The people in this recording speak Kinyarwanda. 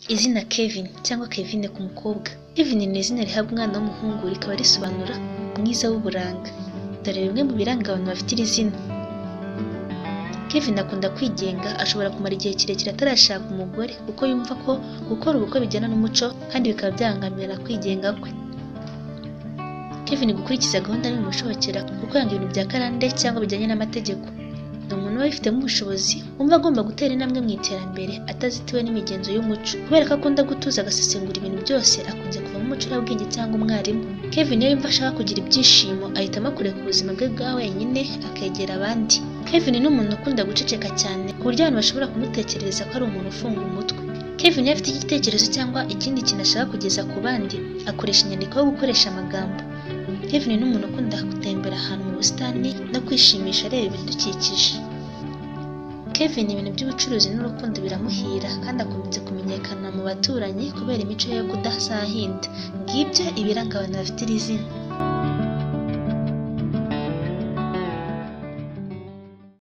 Izina Kevin cyangwa Kevin ku mukobwa. Kevin ni izina rihabwa umwana w'umuhungu rikaba risobanura mwiza w'uburanga. Dore bimwe mu biranga abantu bafite iri zina. Kevin akunda kwigenga, ashobora kumara igihe kirekire atarashaka umugore kuko yumva ko gukora ubukwe bijyana n'umuco kandi bikaba byangamira kwigenga kwe. Kevin gukurikiza gahunda ntibimushobokera kuko yanga ibintu bya karande cyangwa bijyanye n'amategeko. Ni umuntu uba wifitemo ubushobozi, wumva agomba gutera intambwe mu iterambere atazitiwe n'imigenzo y'umuco. Kubera ko akunda gutuza agasesengura ibintu byose, akunze kuvamo umucurabwenge cyangwa umwarimu. Kevin iyo yumva ashaka kugira ibyishimo, ahitamo kureka ubuzima bwe bwa wenyine akegera abandi. Kevin ni umuntu ukunda guceceka cyane ku buryo abantu bashobora kumutekereza ko ari umuntu ufunga umutwe. Kevin iyo afite igitekerezo cyangwa ikindi kintu ashaka kugeza ku bandi, akoresha inyandiko yo gukoresha amagambo. Kevin ni umuntu ukunda gutembera ahantu mu busitani no kwishimisha areba ibidukikije. Kevin ibintu by'ubucuruzi n'urukundo biramuhira kandi akunze kumenyekana mu baturanyi kubera imico ye yo kudasahinda. Ngibyo ibiranga abantu bafite iri zina.